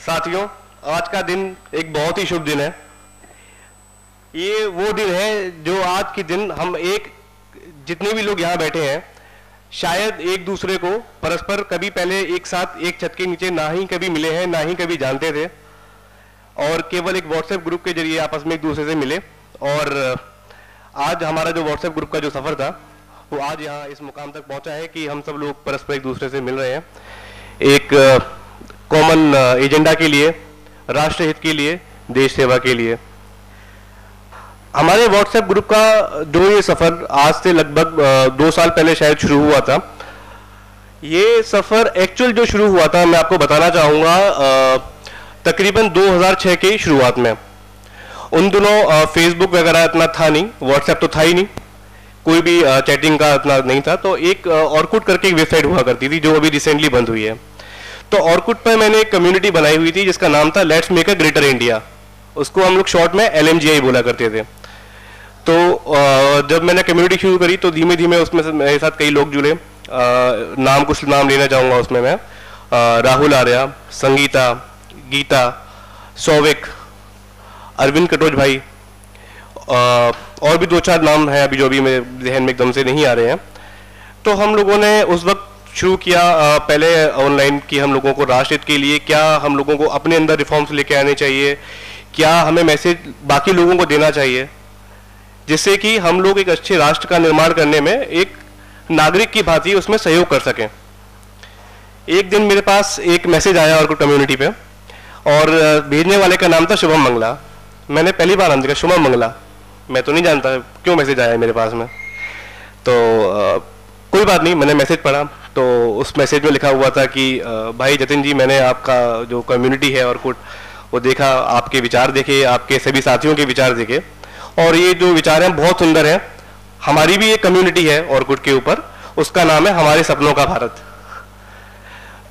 साथियों, आज का दिन एक बहुत ही शुभ दिन है। ये वो दिन है जो आज के दिन हम जितने भी लोग यहाँ बैठे हैं, शायद एक दूसरे को परस्पर कभी पहले एक साथ एक छत के नीचे ना ही कभी मिले हैं, ना ही कभी जानते थे, और केवल एक व्हाट्सएप ग्रुप के जरिए आपस में एक दूसरे से मिले। और आज हमारा जो व्हाट्सएप ग्रुप का जो सफर था वो आज यहाँ इस मुकाम तक पहुंचा है कि हम सब लोग परस्पर एक दूसरे से मिल रहे हैं, एक कॉमन एजेंडा के लिए, राष्ट्र हित के लिए, देश सेवा के लिए। हमारे व्हाट्सएप ग्रुप का जो ये सफर आज से लगभग 2 साल पहले शायद शुरू हुआ था। ये सफर एक्चुअल जो शुरू हुआ था मैं आपको बताना चाहूंगा तकरीबन 2006 की शुरुआत में। उन दिनों फेसबुक वगैरह इतना था नहीं, व्हाट्सएप तो था ही नहीं, कोई भी चैटिंग का इतना नहीं था। तो एक ऑर्कुट करके एक वेबसाइट हुआ करती थी जो अभी रिसेंटली बंद हुई है। तो ऑर्कुट पर मैंने एक कम्युनिटी बनाई हुई थी जिसका नाम था let's make a greater India. उसको हम लोग शॉर्ट में LMGI बोला करते थे। तो जब मैंने कम्युनिटी शुरू करी तो धीमे धीमे उसमें से मेरे साथ कई लोग जुड़े। कुछ नाम लेना चाहूँगा उसमें मैं, राहुल आर्या, संगीता, गीता, सौविक, अरविंद कटोच भाई, और भी 2-4 नाम हैं अभी जो अभी मेरे जहन में एकदम से नहीं आ रहे हैं। तो हम लोगों ने उस वक्त शुरू किया पहले ऑनलाइन कि हम लोगों को राष्ट्र हित के लिए क्या हम लोगों को अपने अंदर रिफॉर्म्स लेके आने चाहिए, क्या हमें मैसेज बाकी लोगों को देना चाहिए, जिससे कि हम लोग एक अच्छे राष्ट्र का निर्माण करने में एक नागरिक की भांति उसमें सहयोग कर सकें। एक दिन मेरे पास एक मैसेज आया और कम्युनिटी पे, और भेजने वाले का नाम था शुभम मंगला। मैंने पहली बार नाम देखा, शुभम मंगला, मैं तो नहीं जानता क्यों मैसेज आया मेरे पास में। तो कोई बात नहीं, मैंने मैसेज पढ़ा तो उस मैसेज में लिखा हुआ था कि भाई जतिन जी, मैंने आपका जो कम्युनिटी है ऑर्कुट वो देखा, आपके विचार देखे, आपके सभी साथियों के विचार देखे, और ये जो विचार हैं बहुत सुंदर हैं। हमारी भी एक कम्युनिटी है ऑर्कुट के ऊपर, उसका नाम है हमारे सपनों का भारत।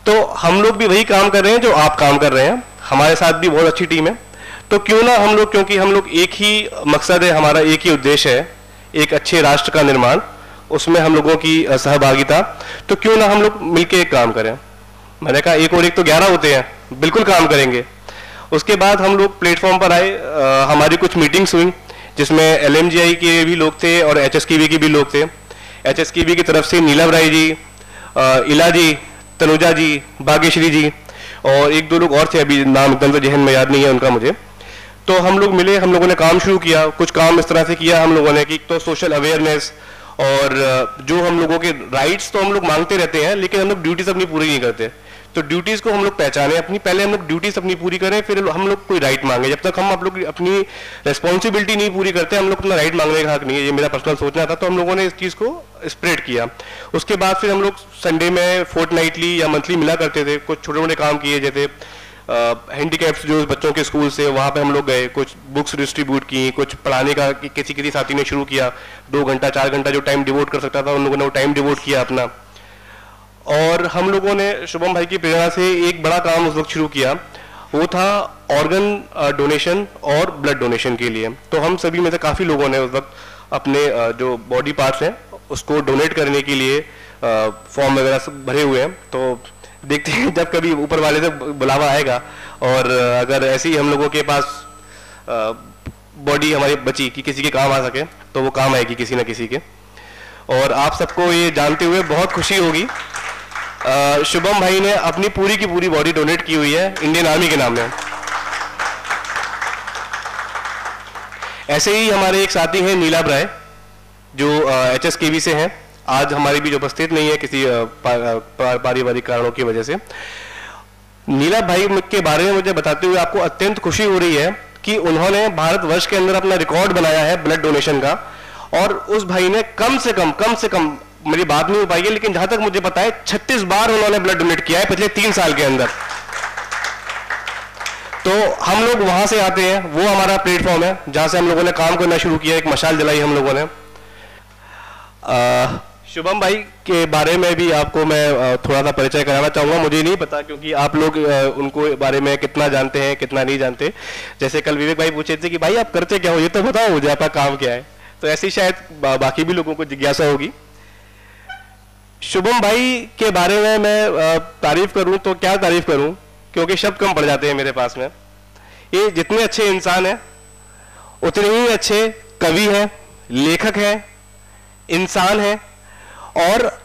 तो हम लोग भी वही काम कर रहे हैं जो आप काम कर रहे हैं, हमारे साथ भी बहुत अच्छी टीम है। तो क्यों ना हम लोग, क्योंकि हम लोग एक ही मकसद है, हमारा एक ही उद्देश्य है, एक अच्छे राष्ट्र का निर्माण, उसमें हम लोगों की सहभागिता, तो क्यों ना हम लोग मिलकर एक काम करें। मैंने कहा 1 और 1 तो 11 होते हैं, बिल्कुल काम करेंगे। उसके बाद हम लोग प्लेटफॉर्म पर आए, हमारी कुछ मीटिंग्स हुई जिसमें LMGI के भी लोग थे और HSKV के भी लोग थे। HSKV की तरफ से नीलम राय जी, इला जी, तनुजा जी, भाग्यश्री जी, और 1-2 लोग और थे, अभी नाम एकदम से जहन में याद नहीं है उनका मुझे। तो हम लोग मिले, हम लोगों ने काम शुरू किया। कुछ काम इस तरह से किया हम लोगों ने कि तो सोशल अवेयरनेस, और जो हम लोगों के राइट्स तो हम लोग मांगते रहते हैं लेकिन हम लोग ड्यूटीज अपनी पूरी नहीं करते। तो ड्यूटीज को हम लोग पहचाने अपनी, पहले हम लोग ड्यूटीज अपनी पूरी करें, फिर हम लोग कोई राइट मांगे। जब तक हम आप लोग अपनी रेस्पॉन्सिबिलिटी नहीं पूरी करते, हम लोग अपना राइट मांगने का हक नहीं है। ये मेरा पर्सनल सोचना था, तो हम लोगों ने इस चीज़ को स्प्रेड किया। उसके बाद फिर हम लोग संडे में फोर्टनाइटली या मंथली मिला करते थे, कुछ छोटे मोटे काम किए, जैसे हैंडीकैप्स जो बच्चों के स्कूल से, वहाँ पे हम लोग गए, कुछ बुक्स डिस्ट्रीब्यूट की, कुछ पढ़ाने का किसी साथी ने शुरू किया, 2 घंटा 4 घंटा जो टाइम डिवोट कर सकता था उन लोगों ने वो टाइम डिवोट किया अपना। और हम लोगों ने शुभम भाई की प्रेरणा से एक बड़ा काम उस वक्त शुरू किया, वो था ऑर्गन डोनेशन और ब्लड डोनेशन के लिए। तो हम सभी में से काफ़ी लोगों ने उस वक्त अपने जो बॉडी पार्ट्स हैं उसको डोनेट करने के लिए फॉर्म वगैरह सब भरे हुए हैं। तो देखते हैं जब कभी ऊपर वाले से बुलावा आएगा, और अगर ऐसी हम लोगों के पास बॉडी हमारी बची कि किसी के काम आ सके तो वो काम आएगी किसी न किसी के। और आप सबको ये जानते हुए बहुत खुशी होगी, शुभम भाई ने अपनी पूरी की पूरी बॉडी डोनेट की हुई है इंडियन आर्मी के नाम में। ऐसे ही हमारे एक साथी हैं नीलम राय, जो HSKV से हैं, आज हमारी भी जो उपस्थित नहीं है किसी पारिवारिक कारणों की वजह से। नीलम भाई के बारे में मुझे बताते हुए आपको अत्यंत खुशी हो रही है कि उन्होंने भारतवर्ष के अंदर अपना रिकॉर्ड बनाया है ब्लड डोनेशन का। और उस भाई ने कम से कम मेरी बात नहीं हो पाएगी लेकिन जहां तक मुझे पता है 36 बार उन्होंने ब्लड डोनेट किया है पिछले 3 साल के अंदर। तो हम लोग वहां से आते हैं, वो हमारा प्लेटफॉर्म है जहां से हम लोगों ने काम करना शुरू किया, एक मशाल जलाई हम लोगों ने। शुभम भाई के बारे में भी आपको मैं थोड़ा सा परिचय कराना चाहूँगा। मुझे नहीं पता क्योंकि आप लोग उनको बारे में कितना जानते हैं कितना नहीं जानते। जैसे कल विवेक भाई पूछे थे कि भाई आप करते क्या हो, ये तो बताओ मुझे आपका काम क्या है। तो ऐसे ही शायद बाकी भी लोगों को जिज्ञासा होगी। शुभम भाई के बारे में मैं तारीफ करूं तो क्या तारीफ करूं, क्योंकि शब्द कम पड़ जाते हैं मेरे पास में। ये जितने अच्छे इंसान हैं उतने ही अच्छे कवि हैं, लेखक हैं, इंसान हैं और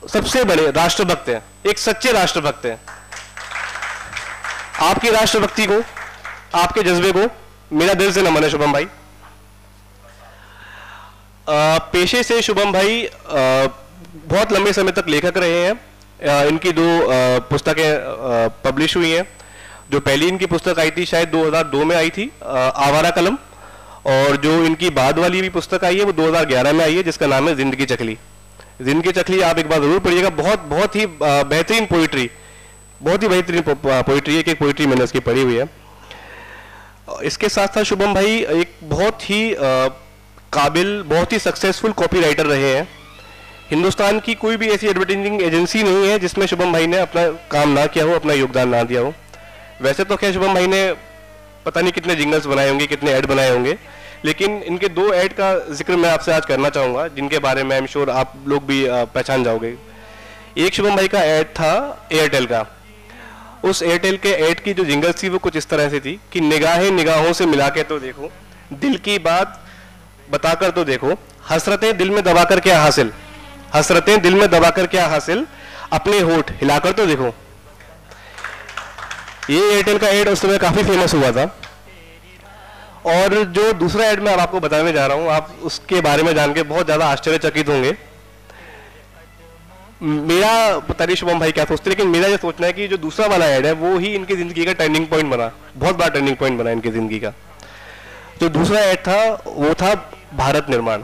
सबसे बड़े राष्ट्रभक्त हैं, एक सच्चे राष्ट्रभक्त हैं। आपकी राष्ट्रभक्ति को, आपके जज्बे को मेरा दिल से नमन है शुभम भाई। पेशे से शुभम भाई बहुत लंबे समय तक लेखक रहे हैं। इनकी 2 पुस्तकें पब्लिश हुई हैं। जो पहली इनकी पुस्तक आई थी शायद 2002 में आई थी, आवारा कलम, और जो इनकी बाद वाली भी पुस्तक आई है वो 2011 में आई है, जिसका नाम है जिंदगी चकली। जिंदगी चकली आप एक बार जरूर पढ़िएगा, बहुत ही बेहतरीन पोइट्री, बहुत ही बेहतरीन पोइट्री, एक पोइट्री मैंने उसकी पढ़ी हुई है। इसके साथ साथ शुभम भाई एक बहुत ही काबिल, बहुत ही सक्सेसफुल कॉपी राइटर रहे हैं। हिंदुस्तान की कोई भी ऐसी एडवर्टाइजिंग एजेंसी नहीं है जिसमें शुभम भाई ने अपना काम ना किया हो, अपना योगदान ना दिया हो। वैसे तो खैर शुभम भाई ने पता नहीं कितने जिंगल्स बनाए होंगे, कितने ऐड बनाए होंगे, लेकिन इनके 2 ऐड का जिक्र मैं आपसे आज करना चाहूँगा, जिनके बारे में आई एम श्योर आप लोग भी पहचान जाओगे। एक शुभम भाई का ऐड था एयरटेल का। उस एयरटेल के ऐड की जो जिंगल्स थी वो कुछ इस तरह से थी कि निगाहें निगाहों से मिला के तो देखो, दिल की बात बताकर तो देखो, हसरतें दिल में दबाकर क्या हासिल, हसरतें दिल में दबाकर क्या हासिल, अपने होठ हिलाकर तो देखो। ये एयरटेल का ऐड उस समय काफी फेमस हुआ था। और जो दूसरा ऐड मैं आपको बताने जा रहा हूं, आप उसके बारे में जान के बहुत ज्यादा आश्चर्यचकित होंगे। मेरा पता नहीं शुभम भाई क्या सोचते, लेकिन मेरा ये सोचना है कि जो दूसरा वाला ऐड है वो ही इनकी जिंदगी का टर्निंग पॉइंट बना, बहुत बड़ा टर्निंग पॉइंट बना इनकी जिंदगी का। जो दूसरा ऐड था वो था भारत निर्माण।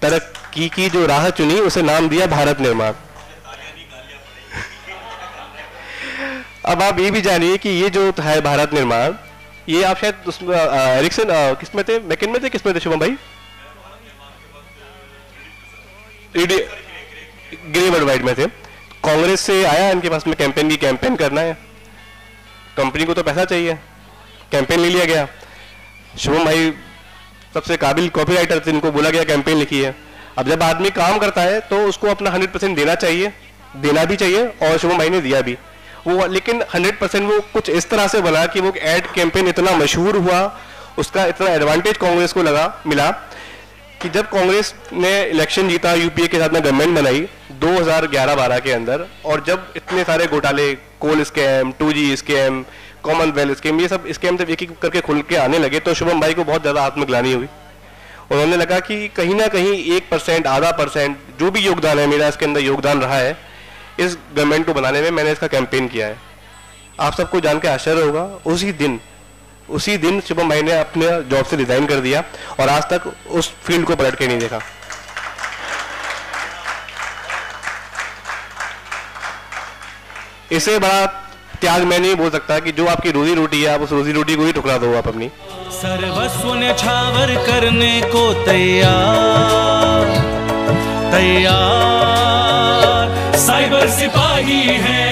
तरक्की की जो राह चुनी उसे नाम दिया भारत निर्माण। अब आप ये भी जानिए कि ये जो है भारत निर्माण, ये आप शायद उसमें एरिक्सन किस में थे, मैकिन में थे, किस में थे शुभम भाई? ग्रे वर्ल्ड वाइड में थे। कांग्रेस से आया इनके पास में कैंपेन करना है, कंपनी को तो पैसा चाहिए, कैंपेन ले लिया गया। शुभम भाई सबसे काबिल कॉपीराइटर थे, इनको बोला गया कैंपेन लिखी है। अब जब आदमी काम करता है तो उसको अपना 100% देना चाहिए, देना भी चाहिए, और शुभम भाई ने दिया भी वो। लेकिन 100% वो कुछ इस तरह से बना कि वो एड कैंपेन इतना मशहूर हुआ, उसका इतना एडवांटेज कांग्रेस को मिला कि जब कांग्रेस ने इलेक्शन जीता, यूपीए के साथ में गवर्नमेंट बनाई 2011-12 के अंदर, और जब इतने सारे घोटाले, coal scam, 2G scam, commonwealth scheme, ये सब स्कैम जब एक करके खुल के आने लगे तो शुभम भाई को बहुत ज़्यादा आत्मग्लानि हुई। उन्होंने लगा कि कहीं ना कहीं 1%, आधा परसेंट जो भी योगदान है मेरा इसके अंदर योगदान रहा है इस गवर्नमेंट को बनाने में, मैंने इसका कैंपेन किया है। आप सबको जान के आश्चर्य होगा, उसी दिन शुभम भाई ने अपने जॉब से रिजाइन कर दिया और आज तक उस फील्ड को पलट के नहीं देखा। इसे बड़ा त्याग मैं नहीं बोल सकता कि जो आपकी रोजी रोटी है आप उस रोजी रोटी को ही ठुकरा दो आप अपनी। सर्वस्व न्यौछावर करने को तैयार साइबर सिपाही है।